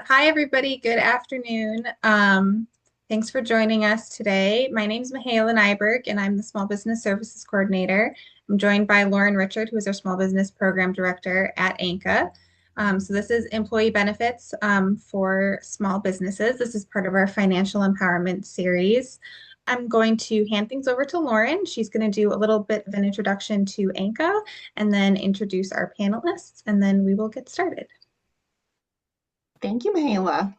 Hi, everybody. Good afternoon. Thanks for joining us today. My name is Mihaela Nyberg, and I'm the Small Business Services Coordinator. I'm joined by Lauren Richard, who is our Small Business Program Director at ANCA. So this is employee benefits for small businesses. This is part of our financial empowerment series. I'm going to hand things over to Lauren. She's going to do a little bit of an introduction to ANCA and then introduce our panelists, and then we will get started. Thank you, Mihaela.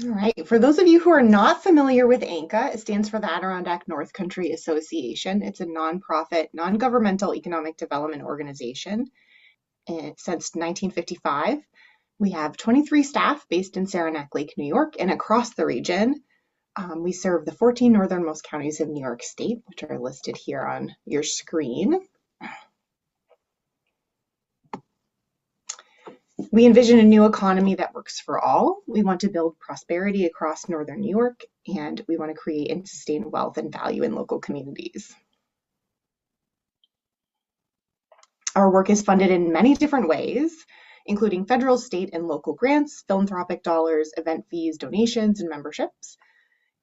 All right, for those of you who are not familiar with ANCA, it stands for the Adirondack North Country Association. It's a nonprofit, non-governmental economic development organization since 1955. We have 23 staff based in Saranac Lake, New York, and across the region. We serve the 14 northernmost counties of New York State, which are listed here on your screen. We envision a new economy that works for all. We want to build prosperity across northern New York, and we want to create and sustain wealth and value in local communities. Our work is funded in many different ways, including federal, state, and local grants, philanthropic dollars, event fees, donations, and memberships.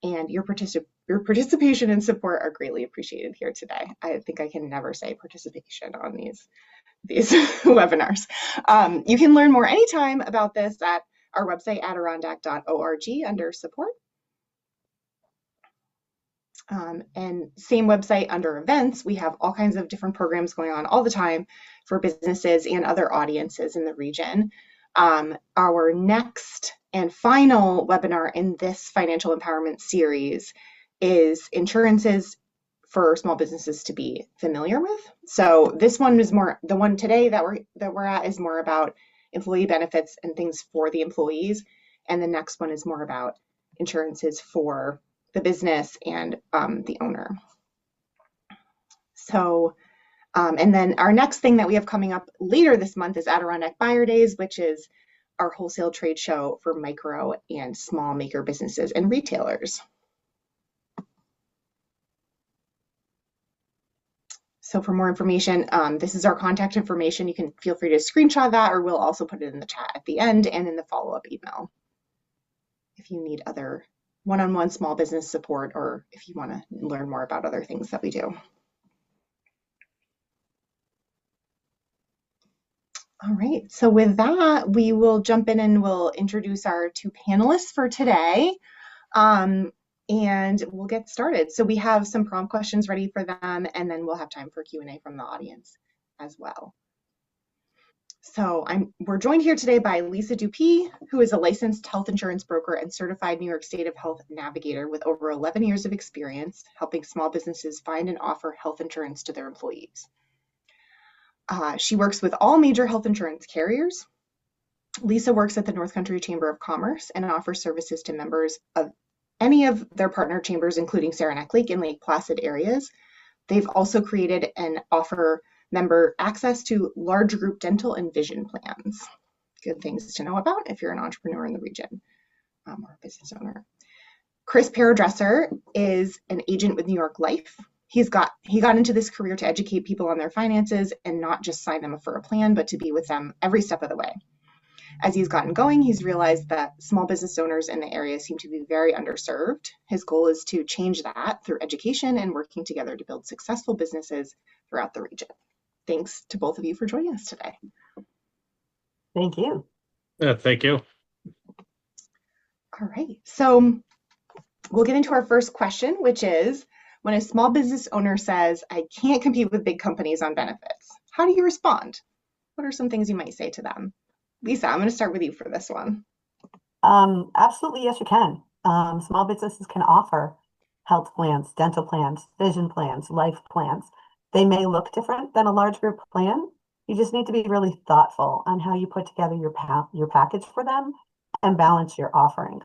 And your participation and support are greatly appreciated here today. I think I can never say participation on these webinars. You can learn more anytime about this at our website, adirondack.org, under support. And same website under events, we have all kinds of different programs going on all the time for businesses and other audiences in the region. Our next and final webinar in this financial empowerment series is insurances for small businesses to be familiar with. So this one is more, the one today that we're at is more about employee benefits and things for the employees. And the next one is more about insurances for the business and the owner. So, and then our next thing that we have coming up later this month is Adirondack Buyer Days, which is our wholesale trade show for micro and small maker businesses and retailers. So for more information, this is our contact information. You can feel free to screenshot that, or we'll also put it in the chat at the end and in the follow-up email if you need other one-on-one small business support, or if you want to learn more about other things that we do. All right, so with that, we will jump in and we'll introduce our two panelists for today. And we'll get started. So we have some prompt questions ready for them, and then we'll have time for Q&A from the audience as well. So we're joined here today by Lisa Dupee, who is a licensed health insurance broker and certified New York State of Health navigator with over 11 years of experience helping small businesses find and offer health insurance to their employees. She works with all major health insurance carriers. Lisa works at the North Country Chamber of Commerce and offers services to members of any of their partner chambers, including Saranac Lake and Lake Placid areas. They've also created and offer member access to large group dental and vision plans. Good things to know about if you're an entrepreneur in the region or a business owner. Chris Paradresser is an agent with New York Life. He got into this career to educate people on their finances and not just sign them up for a plan, but to be with them every step of the way. As he's gotten going, he's realized that small business owners in the area seem to be very underserved. His goal is to change that through education and working together to build successful businesses throughout the region. Thanks to both of you for joining us today. Thank you. Yeah, thank you. All right, so we'll get into our first question, which is, when a small business owner says, I can't compete with big companies on benefits, how do you respond? What are some things you might say to them? Lisa, I'm going to start with you for this one. Absolutely, yes, you can. Small businesses can offer health plans, dental plans, vision plans, life plans. They may look different than a large group plan. You just need to be really thoughtful on how you put together your package for them and balance your offerings.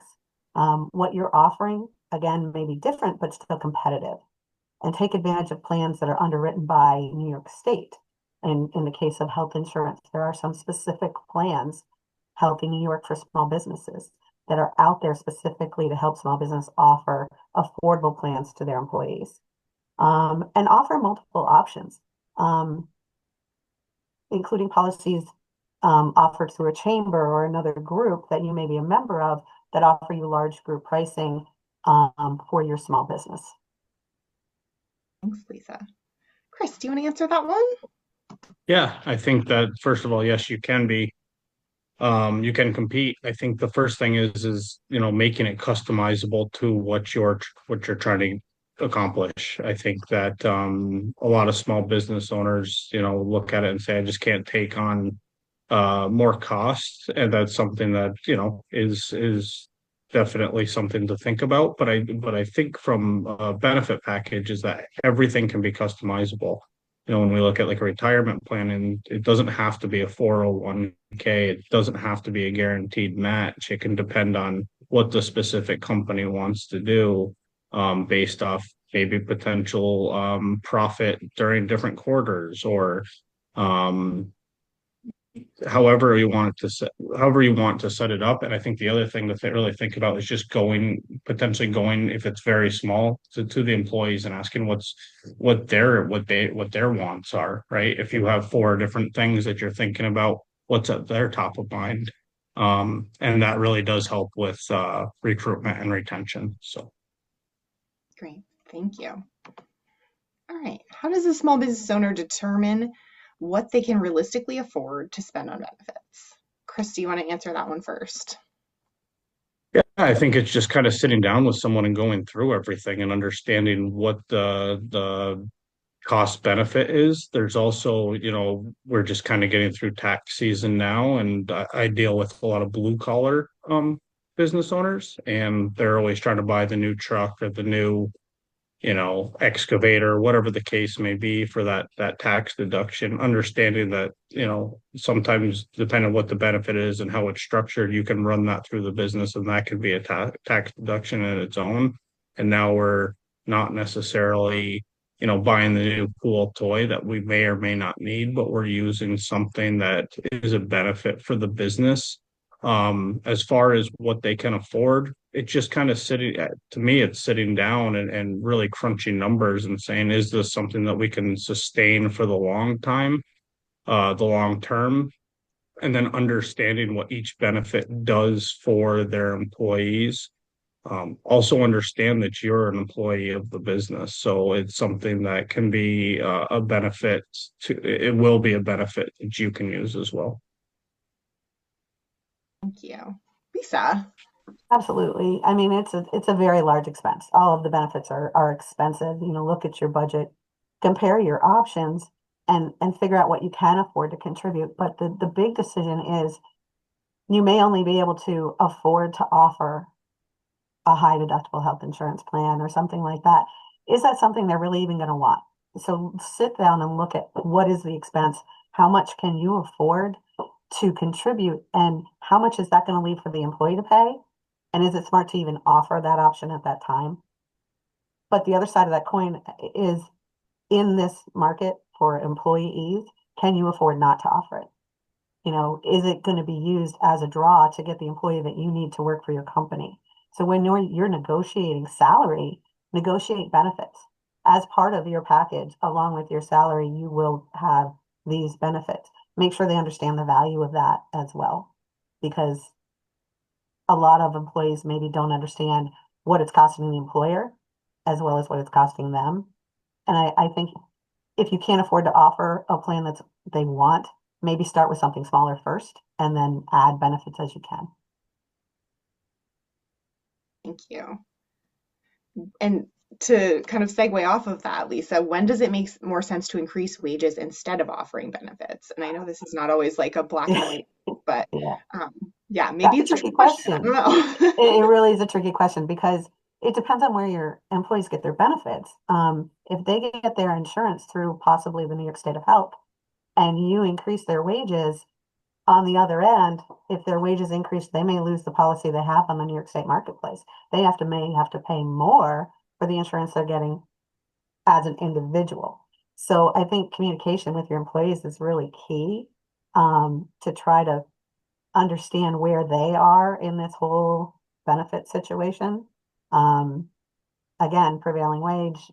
What you're offering, again, may be different, but still competitive. And take advantage of plans that are underwritten by New York State. And in the case of health insurance, there are some specific plans, Healthy New York for Small Businesses, that are out there specifically to help small business offer affordable plans to their employees. and offer multiple options, um, including policies offered through a chamber or another group that you may be a member of that offer you large group pricing for your small business. Thanks, Lisa. Chris, do you want to answer that one? Yeah, I think that first of all, yes, you can compete. I think the first thing is making it customizable to what you're trying to accomplish. I think that a lot of small business owners, look at it and say, I just can't take on more costs, and that's something that is definitely something to think about. But I think from a benefit package is that everything can be customizable. When we look at like a retirement plan, and it doesn't have to be a 401k, it doesn't have to be a guaranteed match. It can depend on what the specific company wants to do, based off maybe potential profit during different quarters, or um, however you want to set it up. And I think the other thing to really think about is just potentially going, if it's very small, to the employees and asking what their wants are, right? If you have four different things that you're thinking about, what's at their top of mind. And that really does help with recruitment and retention. So Great, thank you. All right, how does a small business owner determine what they can realistically afford to spend on benefits? Chris, do you want to answer that one first? yeah, I think it's just kind of sitting down with someone and going through everything and understanding what the cost benefit is. There's also, we're just kind of getting through tax season now, and I deal with a lot of blue collar business owners, and they're always trying to buy the new truck or the new excavator, whatever the case may be, for that tax deduction. Understanding that, sometimes depending on what the benefit is and how it's structured, you can run that through the business, and that could be a tax deduction in its own. And now we're not necessarily, buying the new cool toy that we may or may not need, but we're using something that is a benefit for the business. As far as what they can afford, it's just kind of to me, it's sitting down and really crunching numbers and saying, is this something that we can sustain for the long term? And then understanding what each benefit does for their employees. Also understand that you're an employee of the business. So it's something that can be a benefit it will be a benefit that you can use as well. Thank you. Lisa? Absolutely. I mean, it's a very large expense. All of the benefits are expensive. Look at your budget, compare your options, and figure out what you can afford to contribute. But the big decision is you may only be able to afford to offer a high deductible health insurance plan or something like that. Is that something they're really even going to want? So sit down and look at what is the expense, how much can you afford to contribute, and how much is that going to leave for the employee to pay? And is it smart to even offer that option at that time? But the other side of that coin is, in this market for employees, can you afford not to offer it? Is it going to be used as a draw to get the employee that you need to work for your company? So when you're negotiating salary, negotiate benefits. As part of your package, along with your salary, you will have these benefits. Make sure they understand the value of that as well, because a lot of employees maybe don't understand what it's costing the employer as well as what it's costing them. And I think if you can't afford to offer a plan that they want, maybe start with something smaller first and then add benefits as you can. Thank you. And to kind of segue off of that, Lisa, when does it make more sense to increase wages instead of offering benefits? And I know this is not always like a black and white, but Yeah. yeah, maybe That's a it's a tricky trick question. I question. don't know. It really is a tricky question because it depends on where your employees get their benefits. If they get their insurance through possibly the New York State of Health and you increase their wages, on the other end, if their wages increase, they may lose the policy they have on the New York State marketplace. They may have to pay more for the insurance they're getting as an individual. So I think communication with your employees is really key, to try to understand where they are in this whole benefit situation. Again, prevailing wage,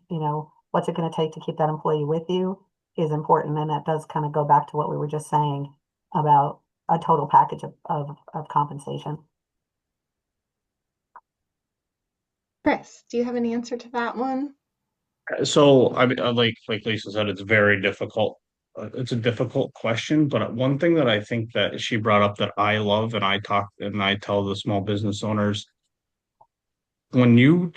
what's it going to take to keep that employee with you is important. And that does kind of go back to what we were just saying about a total package of compensation. Chris, do you have an answer to that one? So I mean, like Lisa said, it's very difficult. It's a difficult question, but one thing that I think that she brought up that I love, and I tell the small business owners, when you're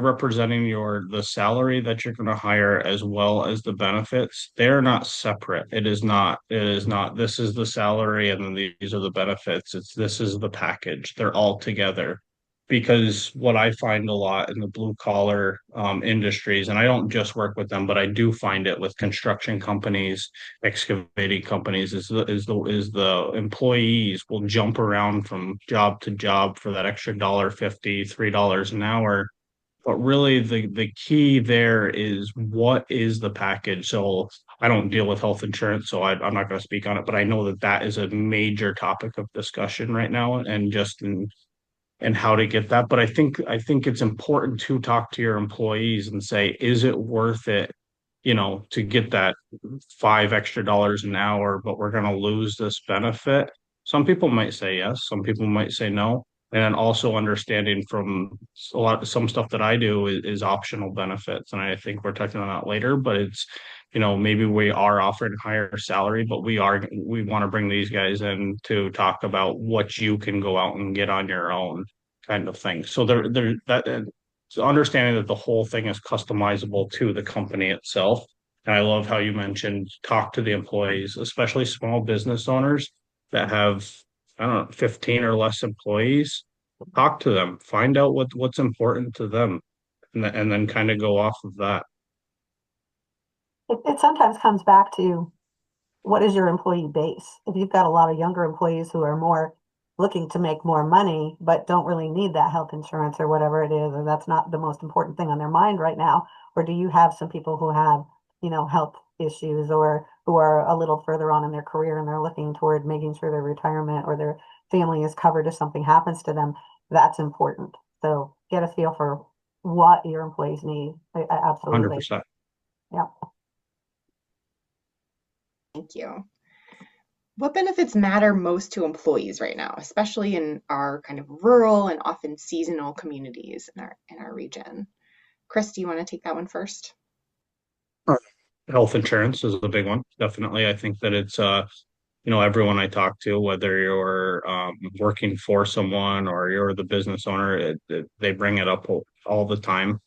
representing the salary that you're going to hire as well as the benefits, they're not separate. It is not this is the salary and then these are the benefits. This is the package. They're all together. Because what I find a lot in the blue collar industries, and I don't just work with them, but I do find it with construction companies, excavating companies, is the employees will jump around from job to job for that extra $1.50, $3 an hour. But really, the key there is what is the package. So I don't deal with health insurance, so I'm not going to speak on it. But I know that that is a major topic of discussion right now, and just in and how to get that. But I think it's important to talk to your employees and say, is it worth it, to get that $5 extra an hour, but we're going to lose this benefit? Some people might say yes, some people might say no. And then also understanding from some stuff that I do is optional benefits. And I think we're touching on that later, but maybe we are offering higher salary, but we want to bring these guys in to talk about what you can go out and get on your own kind of thing. So so understanding that the whole thing is customizable to the company itself. And I love how you mentioned talk to the employees, especially small business owners that have, I don't know, 15 or less employees. Talk to them, find out what's important to them, and then kind of go off of that. It sometimes comes back to what is your employee base? If you've got a lot of younger employees who are more looking to make more money, but don't really need that health insurance or whatever it is, or that's not the most important thing on their mind right now, or do you have some people who have, health issues or who are a little further on in their career and they're looking toward making sure their retirement or their family is covered if something happens to them? That's important. So get a feel for what your employees need. Absolutely. 100%. Yeah. Thank you. What benefits matter most to employees right now, especially in our kind of rural and often seasonal communities in our region? Chris, do you want to take that one first? Health insurance is a big one. Definitely. I think that it's everyone I talk to, whether you're working for someone or you're the business owner, they bring it up all the time.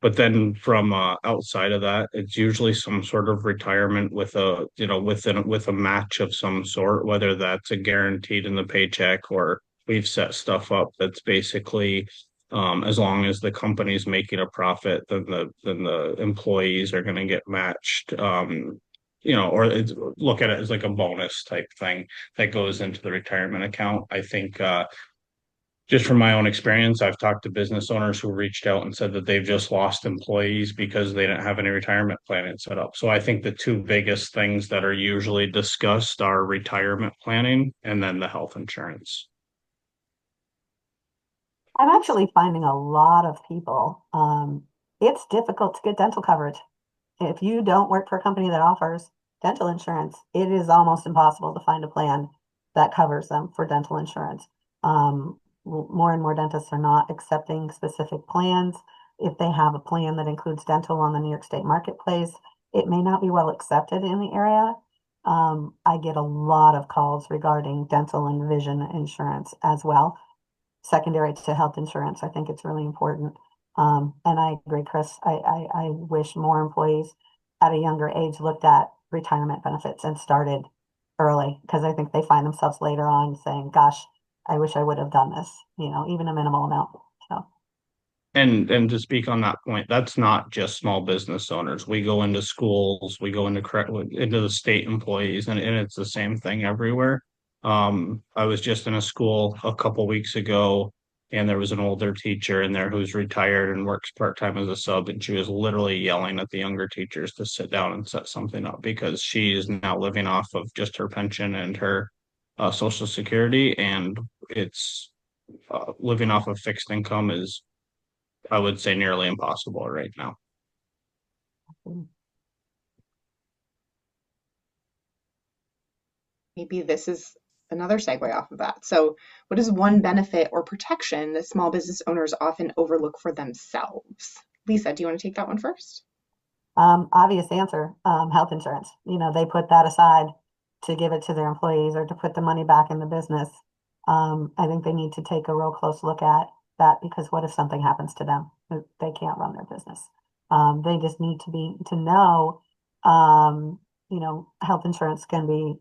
But then from outside of that, it's usually some sort of retirement with with a match of some sort, whether that's a guaranteed in the paycheck or we've set stuff up that's basically as long as the company's making a profit, then the employees are going to get matched. Or look at it as like a bonus type thing that goes into the retirement account. I think just from my own experience, I've talked to business owners who reached out and said that they've just lost employees because they didn't have any retirement planning set up. So I think the two biggest things that are usually discussed are retirement planning and then the health insurance. I'm actually finding a lot of people, it's difficult to get dental coverage. If you don't work for a company that offers dental insurance, it is almost impossible to find a plan that covers them for dental insurance. More and more dentists are not accepting specific plans. If they have a plan that includes dental on the New York State marketplace, it may not be well accepted in the area. I get a lot of calls regarding dental and vision insurance as well, secondary to health insurance. I think it's really important. And I agree, Chris. I wish more employees at a younger age looked at retirement benefits and started early because I think they find themselves later on saying, gosh, I wish I would have done this, even a minimal amount. So, And to speak on that point, that's not just small business owners. We go into schools, we go into the state employees, and it's the same thing everywhere. I was just in a school a couple weeks ago, and there was an older teacher in there who's retired and works part-time as a sub, and she was literally yelling at the younger teachers to sit down and set something up because she is now living off of just her pension and her Social Security, and it's living off of fixed income is, I would say, nearly impossible right now. Maybe this is another segue off of that. So, what is one benefit or protection that small business owners often overlook for themselves? Lisa, do you want to take that one first? Obvious answer, health insurance. They put that aside to give it to their employees or to put the money back in the business. I think they need to take a real close look at that because what if something happens to them? They can't run their business. They just need to know, health insurance can be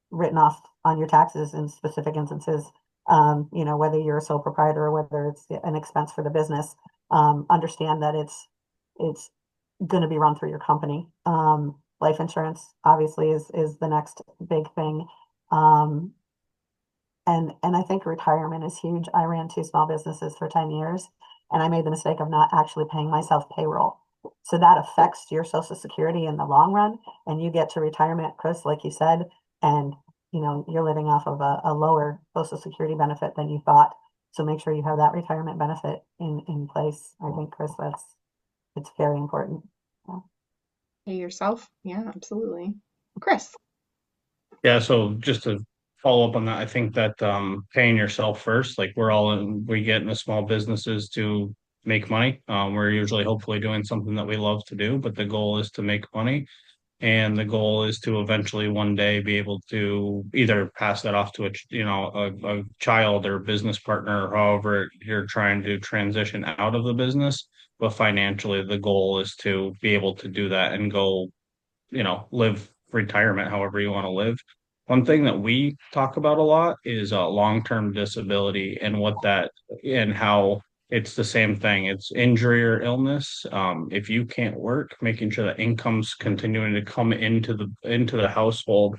written off on your taxes in specific instances. Whether you're a sole proprietor or whether it's an expense for the business, understand that it's going to be run through your company. Life insurance obviously is the next big thing. Um, and I think retirement is huge. I ran two small businesses for 10 years and I made the mistake of not actually paying myself payroll. So that affects your Social Security in the long run. And you get to retirement, Chris, like you said, and you're living off of a lower Social Security benefit than you thought. So make sure you have that retirement benefit in place. I think, Chris, it's very important. Yeah. Pay yourself? Yeah, absolutely. Chris. Yeah, so just to follow up on that, I think that paying yourself first, like we get into small businesses to make money. We're usually hopefully doing something that we love to do, but the goal is to make money. And the goal is to eventually one day be able to either pass that off to a child or business partner, or however you're trying to transition out of the business. But financially, the goal is to be able to do that and go, live retirement however you want to live. One thing that we talk about a lot is long-term disability and what that and how it's the same thing. It's injury or illness. If you can't work, making sure that income's continuing to come into the household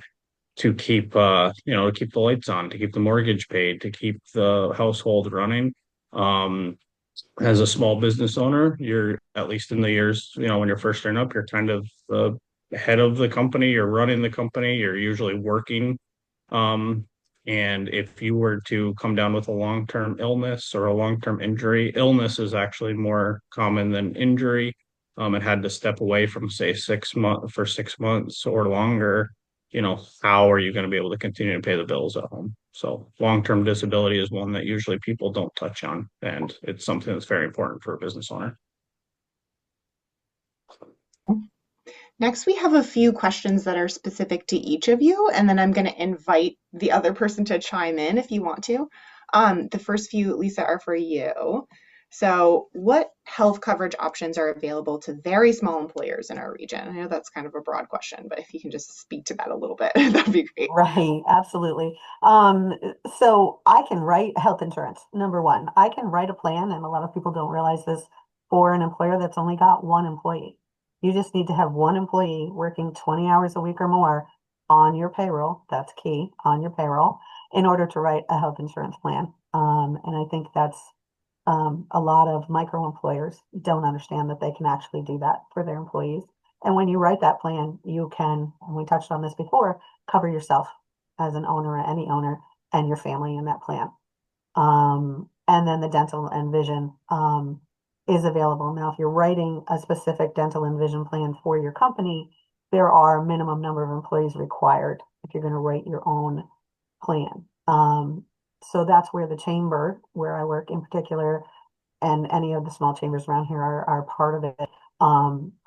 to keep to keep the lights on, to keep the mortgage paid, to keep the household running. Um, as a small business owner, you're at least in the years, when you're first starting up, you're kind of the head of the company, you're running the company, you're usually working. Um, and if you were to come down with a long-term illness or a long-term injury, illness is actually more common than injury. And had to step away from say 6 months or longer, how are you going to be able to continue to pay the bills at home? So long-term disability is one that usually people don't touch on, and it's something that's very important for a business owner. Next, we have a few questions that are specific to each of you, and then I'm going to invite the other person to chime in if you want to. The first few, Lisa, are for you. So, what health coverage options are available to very small employers in our region? I know that's kind of a broad question, but if you can just speak to that a little bit, that'd be great. Right, absolutely. So I can write health insurance. Number one, I can write a plan, and a lot of people don't realize this, for an employer that's only got one employee. You just need to have one employee working 20 hours a week or more on your payroll. That's key, on your payroll, in order to write a health insurance plan. And I think that's a lot of micro employers don't understand that they can actually do that for their employees. And when you write that plan, you can, and we touched on this before, cover yourself as an owner or any owner and your family in that plan. And then the dental and vision is available. Now, if you're writing a specific dental and vision plan for your company, there are a minimum number of employees required if you're going to write your own plan. So that's where the chamber, where I work in particular, and any of the small chambers around here are part of it,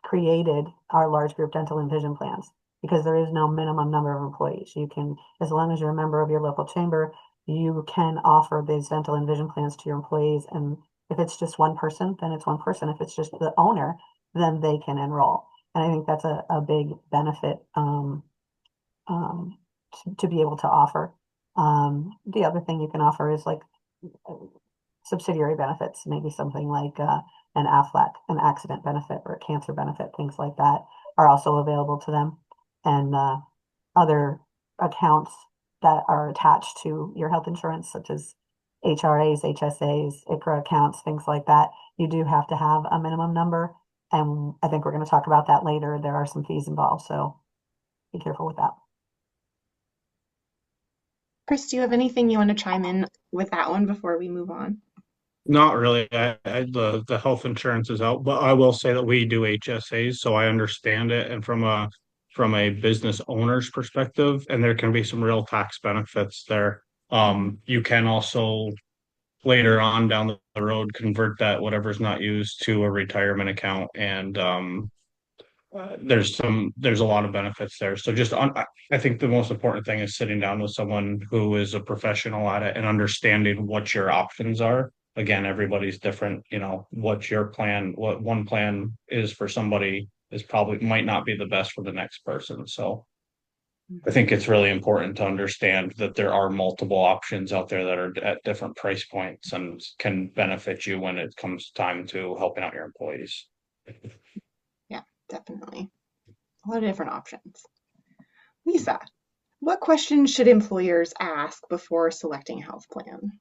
created our large group dental and vision plans because there is no minimum number of employees. You can, as long as you're a member of your local chamber, you can offer these dental and vision plans to your employees. And if it's just one person, then it's one person. If it's just the owner, then they can enroll. And I think that's a big benefit to be able to offer. The other thing you can offer is like subsidiary benefits, maybe something like an AFLAC, an accident benefit or a cancer benefit, things like that are also available to them. And other accounts that are attached to your health insurance, such as HRAs, HSAs, ICRA accounts, things like that, you do have to have a minimum number. And I think we're going to talk about that later. There are some fees involved, so be careful with that. Chris, do you have anything you want to chime in with that one before we move on? Not really. The health insurance is out, but I will say that we do HSAs, so I understand it. And from a business owner's perspective, and there can be some real tax benefits there. You can also later on down the road convert that whatever's not used to a retirement account, and there's a lot of benefits there. So I think the most important thing is sitting down with someone who is a professional at it and understanding what your options are. Again, everybody's different, what your plan, what one plan is for somebody is probably might not be the best for the next person. So I think it's really important to understand that there are multiple options out there that are at different price points and can benefit you when it comes time to helping out your employees. Yeah, definitely. A lot of different options. Lisa, what questions should employers ask before selecting a health plan?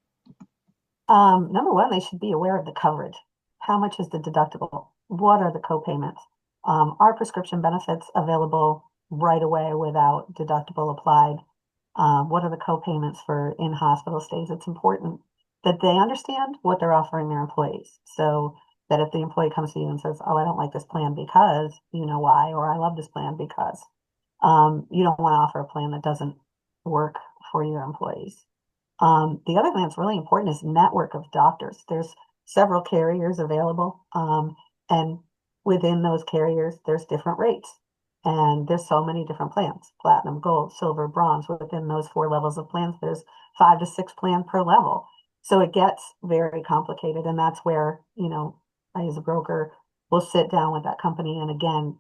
Number one, they should be aware of the coverage. How much is the deductible? What are the co-payments? Are prescription benefits available right away without deductible applied? What are the co-payments for in-hospital stays? It's important that they understand what they're offering their employees. So that if the employee comes to you and says, "Oh, I don't like this plan because you know why," or "I love this plan because," you don't want to offer a plan that doesn't work for your employees. The other thing that's really important is network of doctors. There's several carriers available, and within those carriers, there's different rates. And there's so many different plans, platinum, gold, silver, bronze. Within those four levels of plans, there's 5 to 6 plans per level. So it gets very complicated. And that's where, I as a broker will sit down with that company and again,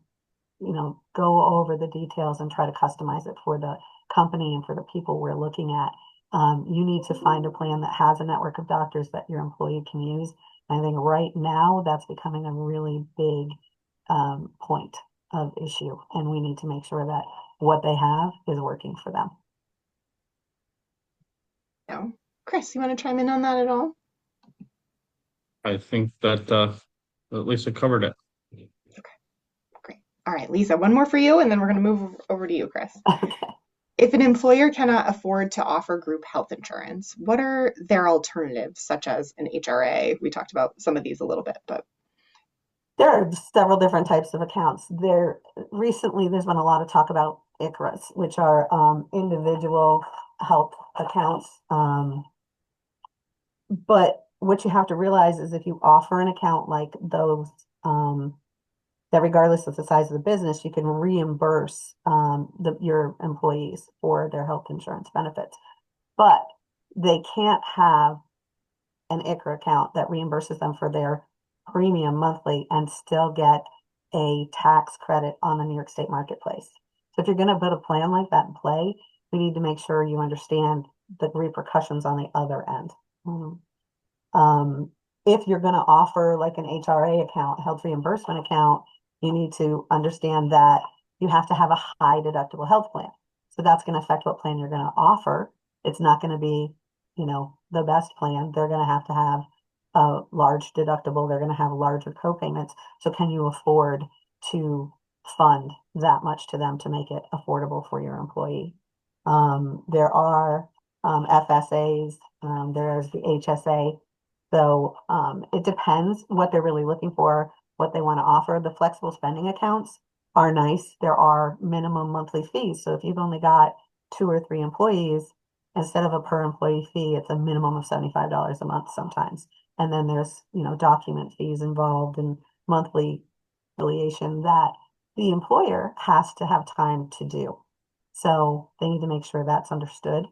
go over the details and try to customize it for the company and for the people we're looking at. You need to find a plan that has a network of doctors that your employee can use. And I think right now that's becoming a really big point of issue, and we need to make sure that what they have is working for them. No. Chris, you want to chime in on that at all? I think that at least I covered it. Okay, great. All right, Lisa, one more for you, and then we're going to move over to you, Chris. Okay. If an employer cannot afford to offer group health insurance, what are their alternatives, such as an HRA? We talked about some of these a little bit, but There are several different types of accounts. Recently, there's been a lot of talk about ICRAs, which are individual health accounts. But what you have to realize is if you offer an account like those, that regardless of the size of the business, you can reimburse your employees for their health insurance benefits. But they can't have an ICRA account that reimburses them for their premium monthly and still get a tax credit on the New York State marketplace. So if you're going to put a plan like that in play, we need to make sure you understand the repercussions on the other end. If you're going to offer like an HRA account, health reimbursement account, you need to understand that you have to have a high deductible health plan. So that's going to affect what plan you're going to offer. It's not going to be, the best plan. They're going to have a large deductible. They're going to have larger co-payments. So can you afford to fund that much to them to make it affordable for your employee? There are FSAs, there's the HSA. So it depends what they're really looking for, what they want to offer. The flexible spending accounts are nice. There are minimum monthly fees. So if you've only got 2 or 3 employees, instead of a per employee fee, it's a minimum of $75 a month sometimes. And then there's, document fees involved and monthly affiliation that the employer has to have time to do. So they need to make sure that's understood.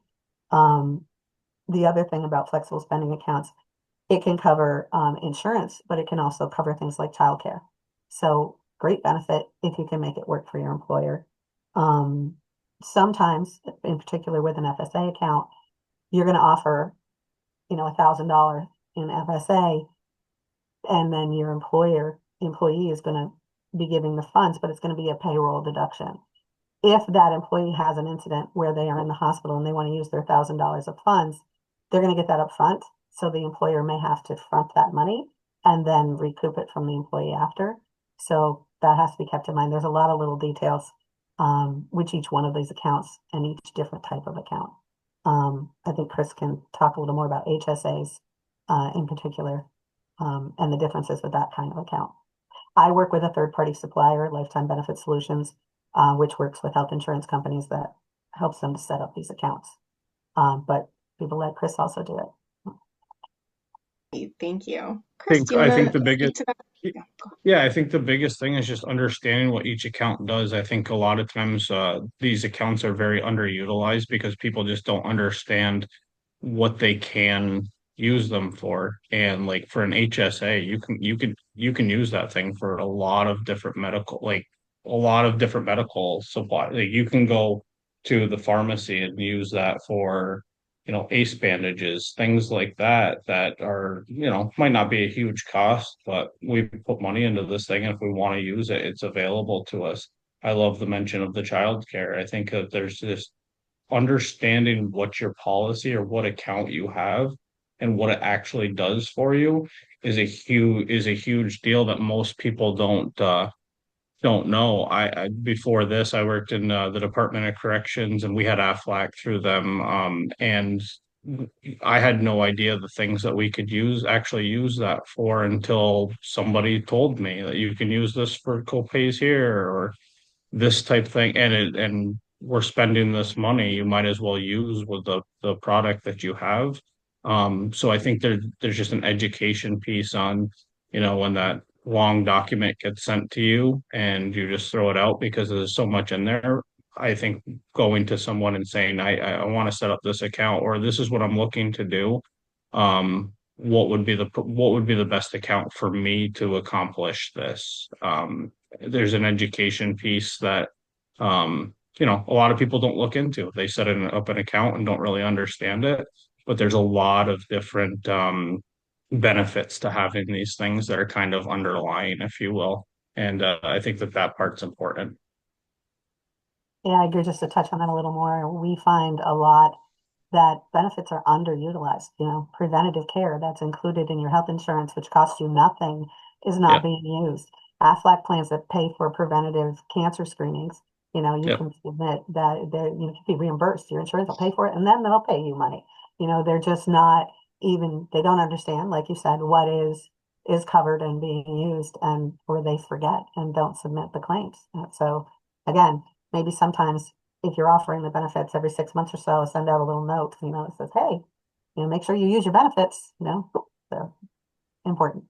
The other thing about flexible spending accounts, it can cover insurance, but it can also cover things like childcare. So great benefit if you can make it work for your employer. Sometimes, in particular with an FSA account, you're going to offer, $1,000 in FSA, and then your employee is going to be giving the funds, but it's going to be a payroll deduction. If that employee has an incident where they are in the hospital and they want to use their $1,000 of funds, they're going to get that up front. So the employer may have to front that money and then recoup it from the employee after. So that has to be kept in mind. There's a lot of little details with each one of these accounts and each different type of account. I think Chris can talk a little more about HSAs in particular, and the differences with that kind of account. I work with a third-party supplier, Lifetime Benefit Solutions, which works with health insurance companies that helps them to set up these accounts. But people like Chris also do it. Thank you. Chris, do you I want think to the speak biggest, to that? Yeah, go yeah, I think the biggest thing is just understanding what each account does. I think a lot of times these accounts are very underutilized because people just don't understand what they can use them for. And like for an HSA, you can use that thing for a lot of different medical, like a lot of different medical supply. Like you can go to the pharmacy and use that for, ACE bandages, things like that, that are, might not be a huge cost, but we put money into this thing. And if we want to use it, it's available to us. I love the mention of the child care. I think that there's this understanding what your policy or what account you have and what it actually does for you is a huge deal that most people don't know. I before this I worked in the Department of Corrections and we had Aflac through them, and I had no idea the things that we could use that for until somebody told me that you can use this for copays here or this type thing, and we're spending this money, you might as well use with the product that you have. So I think there's just an education piece on, when that long document gets sent to you and you just throw it out because there's so much in there. I think going to someone and saying, I want to set up this account or this is what I'm looking to do. What would be the best account for me to accomplish this? There's an education piece that a lot of people don't look into. They up an account and don't really understand it, but there's a lot of different benefits to having these things that are kind of underlying, if you will. And I think that part's important. Yeah, I agree. Just to touch on that a little more, we find a lot that benefits are underutilized. Preventative care that's included in your health insurance, which costs you nothing, is not Yeah, being used. Aflac plans that pay for preventative cancer screenings, you yeah. can submit that, you can be reimbursed. Your insurance will pay for it, and then they'll pay you money. They're just not even, they don't understand, like you said, what is covered and being used, and or they forget and don't submit the claims. And so again, maybe sometimes if you're offering the benefits every 6 months or so, send out a little note, that says, hey, make sure you use your benefits, they're important.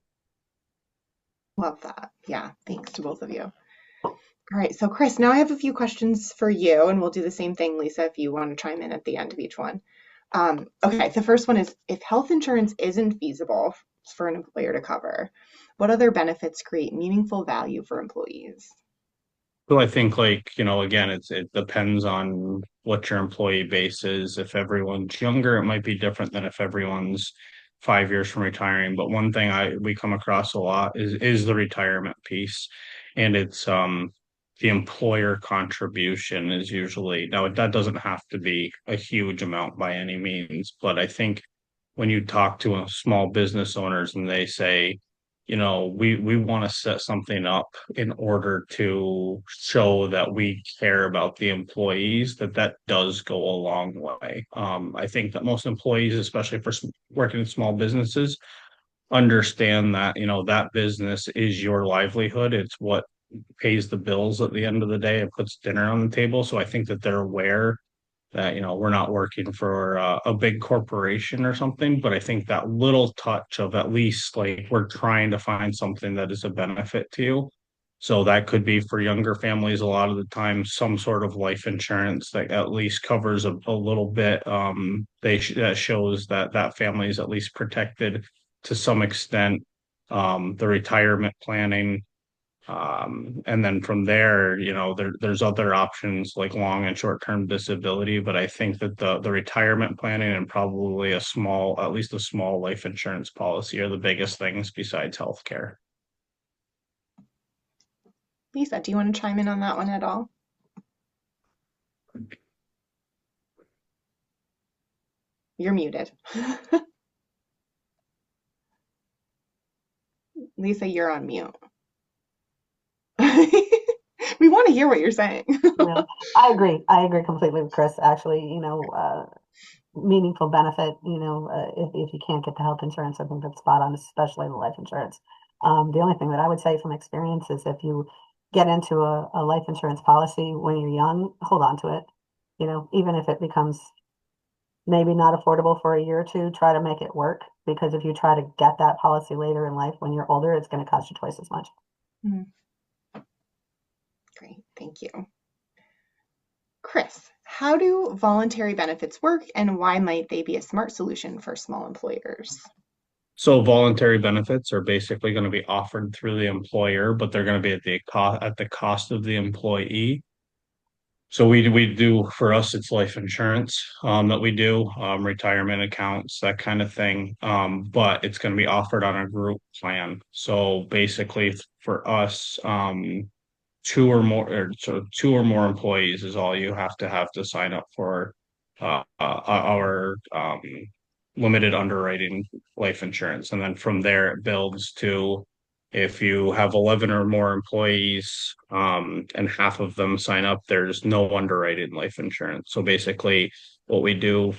Love that. Yeah, thanks to both of you. All right, so Chris, now I have a few questions for you, and we'll do the same thing, Lisa, if you want to chime in at the end of each one. Okay, the first one is if health insurance isn't feasible for an employer to cover, what other benefits create meaningful value for employees? So I think like, again, it depends on what your employee base is. If everyone's younger, it might be different than if everyone's 5 years from retiring. But one thing we come across a lot is the retirement piece. And it's the employer contribution is usually now that doesn't have to be a huge amount by any means, but I think when you talk to small business owners and they say, we want to set something up in order to show that we care about the employees, that does go a long way. I think that most employees, especially for working in small businesses, understand that, that business is your livelihood. It's what pays the bills at the end of the day. It puts dinner on the table. So I think that they're aware that we're not working for a big corporation or something, but I think that little touch of at least like we're trying to find something that is a benefit to you. So that could be for younger families a lot of the time some sort of life insurance that at least covers a little bit. That shows that that family is at least protected to some extent. The retirement planning, and then from there, there's other options like long and short-term disability, but I think that the retirement planning and probably at least a small life insurance policy are the biggest things besides healthcare. Lisa, do you want to chime in on that one at all? You're muted. Lisa, you're on mute. We want to hear what you're saying. Yeah, I agree. I agree completely with Chris. Actually, meaningful benefit, if you can't get the health insurance. I think that's spot on, especially the life insurance. The only thing that I would say from experience is if you get into a life insurance policy when you're young, hold on to it. Even if it becomes maybe not affordable for a year or two, try to make it work, because if you try to get that policy later in life when you're older, it's going to cost you twice as much. Mm, great, thank you. Chris, how do voluntary benefits work and why might they be a smart solution for small employers? So voluntary benefits are basically going to be offered through the employer, but they're going to be at the cost of the employee. So we do, for us, it's life insurance that we do, retirement accounts, that kind of thing. But it's going to be offered on a group plan. So basically for us, two or more employees is all you have to sign up for our limited underwriting life insurance. And then from there it builds to, if you have 11 or more employees, and half of them sign up, there's no underwriting life insurance. So basically what we do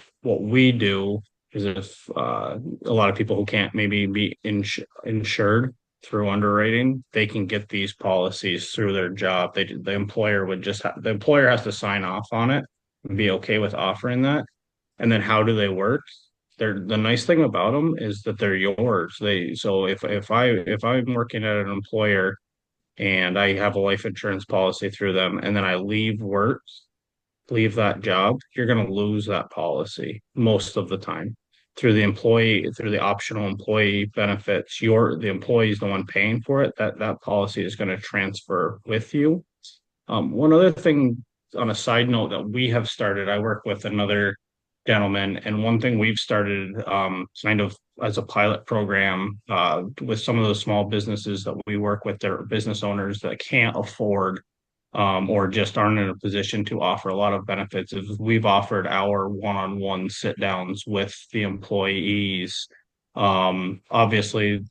is, if a lot of people who can't maybe be insured through underwriting, they can get these policies through their job. The employer the employer has to sign off on it and be okay with offering that. And then how do they work? The nice thing about them is that they're yours. So if I'm working at an employer and I have a life insurance policy through them, and then I leave that job, you're going to lose that policy most of the time. Through the optional employee benefits, the employee is the one paying for it. That policy is going to transfer with you. One other thing, on a side note, that we have started, I work with another gentleman, and one thing we've started, kind of as a pilot program, with some of those small businesses that we work with, their business owners that can't afford, or just aren't in a position to offer a lot of benefits, is we've offered our one-on-one sit downs with the employees. Obviously,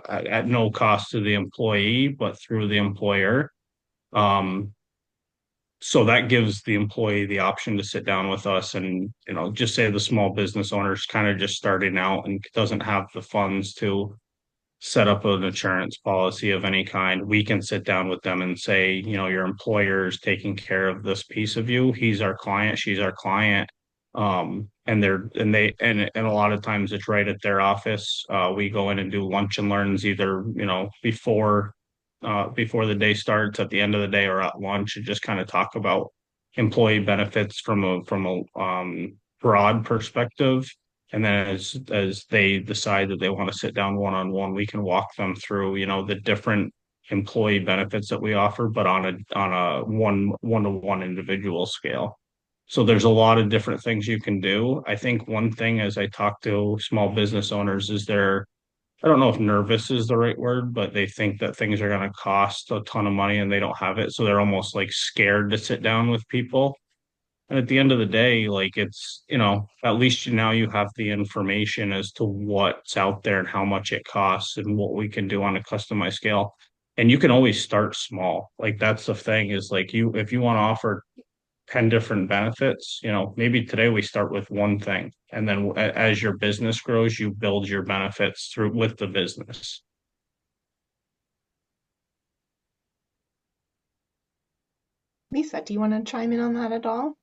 at no cost to the employee, but through the employer. Um, so that gives the employee the option to sit down with us, and, just say the small business owner's kind of just starting out and doesn't have the funds to set up an insurance policy of any kind. We can sit down with them and say, your employer is taking care of this piece of you. He's our client, she's our client. And a lot of times it's right at their office. We go in and do lunch and learns, either, before the day starts, at the end of the day, or at lunch, and just kind of talk about employee benefits from a broad perspective. And then as they decide that they want to sit down one-on-one, we can walk them through, the different employee benefits that we offer, but on a one-to-one individual scale. So there's a lot of different things you can do. I think one thing, as I talk to small business owners, is I don't know if nervous is the right word, but they think that things are going to cost a ton of money and they don't have it. So they're almost like scared to sit down with people. And at the end of the day, like, it's, at least now you have the information as to what's out there and how much it costs and what we can do on a customized scale. And you can always start small. Like, that's the thing, is like, if you want to offer 10 different benefits, maybe today we start with one thing. And then as your business grows, you build your benefits through with the business. Lisa, do you want to chime in on that at all?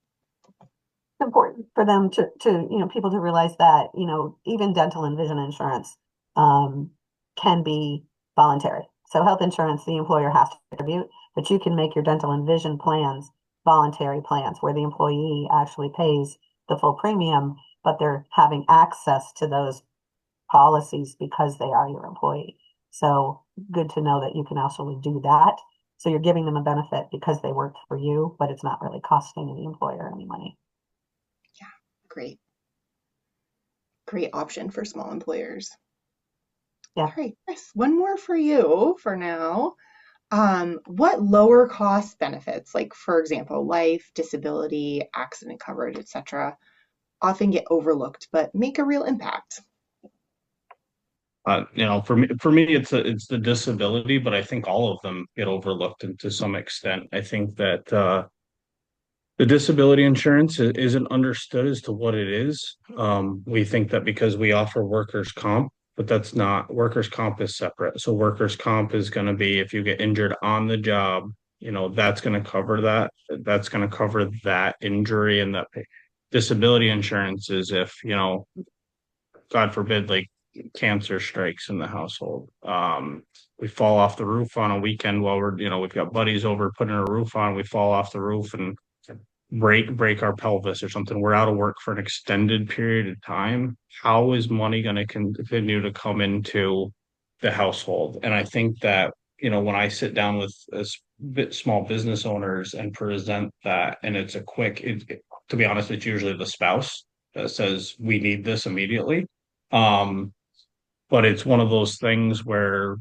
Important for them people to realize that, even dental and vision insurance can be voluntary. So health insurance, the employer has to contribute, but you can make your dental and vision plans voluntary plans where the employee actually pays the full premium, but they're having access to those policies because they are your employee. So good to know that you can also do that. So you're giving them a benefit because they worked for you, but it's not really costing the employer any money. Yeah, great. Great option for small employers. Yeah. All right, Chris, one more for you for now. What lower cost benefits, like for example, life, disability, accident coverage, etc., often get overlooked but make a real impact? For me, it's the disability, but I think all of them get overlooked to some extent. I think that The disability insurance isn't understood as to what it is. We think that because we offer workers' comp, but that's not, workers' comp is separate. So workers' comp is going to be if you get injured on the job, that's going to cover that. That's going to cover that injury and that pay. Disability insurance is if, God forbid, like cancer strikes in the household. We fall off the roof on a weekend while we've got buddies over putting a roof on. We fall off the roof and break our pelvis or something. We're out of work for an extended period of time. How is money going to continue to come into the household? And I think that, when I sit down with small business owners and present that, and it's a quick, to be honest, it's usually the spouse that says, we need this immediately. Um, but it's one of those things where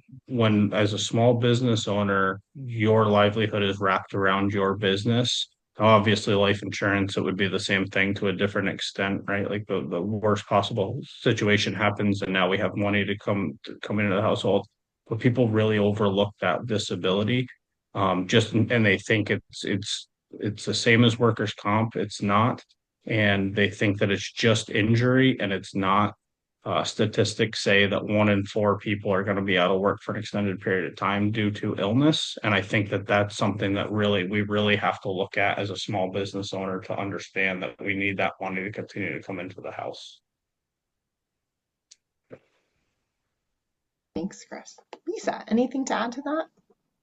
as a small business owner, your livelihood is wrapped around your business. Obviously, life insurance, it would be the same thing to a different extent, right? Like the worst possible situation happens and now we have money to come into the household. But people really overlook that disability. And they think it's the same as workers' comp. It's not. And they think that it's just injury and it's not. Statistics say that 1 in 4 people are going to be out of work for an extended period of time due to illness. And I think that that's something that we really have to look at as a small business owner to understand that we need that money to continue to come into the house. Thanks, Chris. Lisa, anything to add to that?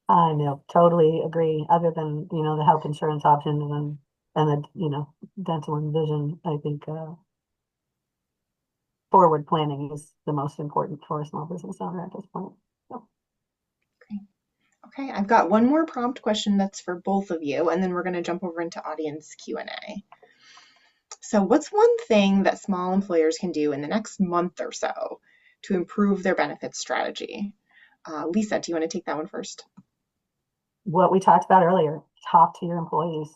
I know, totally agree. Other than, the health insurance option and the, dental and vision, I think forward planning is the most important for a small business owner at this point. So, Okay, I've got one more prompt question that's for both of you, and then we're going to jump over into audience Q&A. So what's one thing that small employers can do in the next month or so to improve their benefits strategy? Lisa, do you want to take that one first? what we talked about earlier, talk to your employees,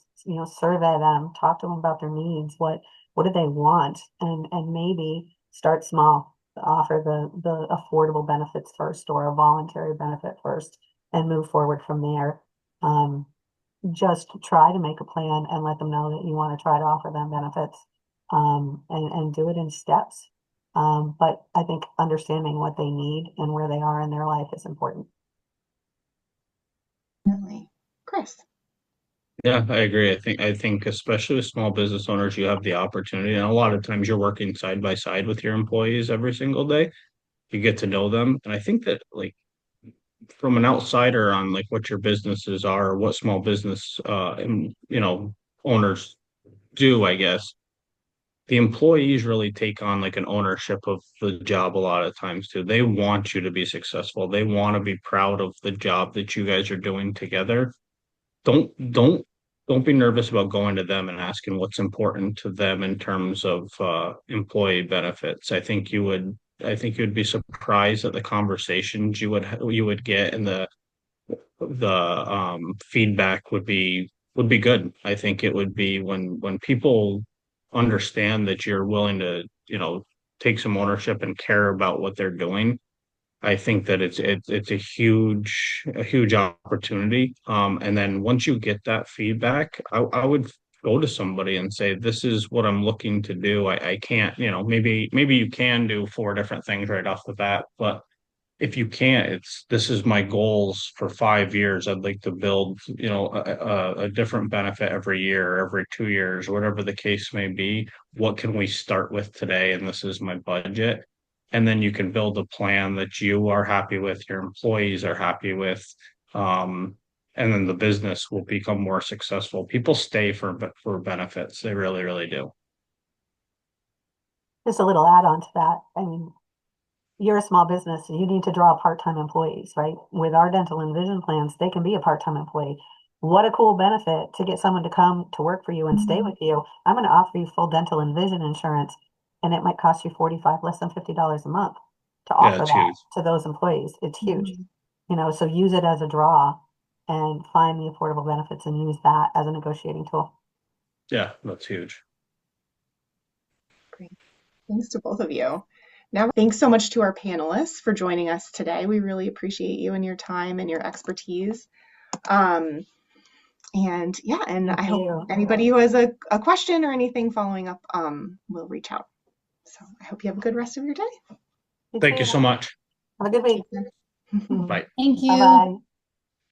survey them, talk to them about their needs, what do they want, and maybe start small, offer the affordable benefits first or a voluntary benefit first, and move forward from there. Just try to make a plan and let them know that you want to try to offer them benefits, and do it in steps. But I think understanding what they need and where they are in their life is important. Definitely. Chris. Yeah, I agree. I think especially with small business owners, you have the opportunity, and a lot of times you're working side by side with your employees every single day. You get to know them, and I think that like from an outsider on like what your businesses are, or what small business and owners do, I guess the employees really take on like an ownership of the job a lot of times too. They want you to be successful. They want to be proud of the job that you guys are doing together. Don't don't don't be nervous about going to them and asking what's important to them in terms of employee benefits. I think you would be surprised at the conversations you would get, and the feedback would be good. I think it would be when people understand that you're willing to, take some ownership and care about what they're doing. I think that it's a huge opportunity. And then once you get that feedback, I would go to somebody and say, this is what I'm looking to do. I can't, maybe you can do 4 different things right off the bat, but if you can't, this is my goals for 5 years. I'd like to build, a different benefit every year, every 2 years, whatever the case may be. What can we start with today? And this is my budget. And then you can build a plan that you are happy with, your employees are happy with. Um, and then the business will become more successful. People stay for benefits. They really, really do. Just a little add on to that. I mean, you're a small business, you need to draw part-time employees, right? With our dental and vision plans, they can be a part-time employee. What a cool benefit to get someone to come to work for you and stay with you. I'm going to offer you full dental and vision insurance, and it might cost you 45, less than $50 a month to Yeah, offer it's that huge. to those employees. It's huge. Mhm. So use it as a draw and find the affordable benefits and use that as a negotiating tool. Yeah, that's huge. Great. Thanks to both of you. Now, thanks so much to our panelists for joining us today. We really appreciate you and your time and your expertise. Um, And yeah, and Thank I hope you. anybody who has a question or anything following up will reach out. So I hope you have a good rest of your day. You Thank you too. so much. Have a good week. Take care. Mhm. Bye. Thank you. Bye-bye.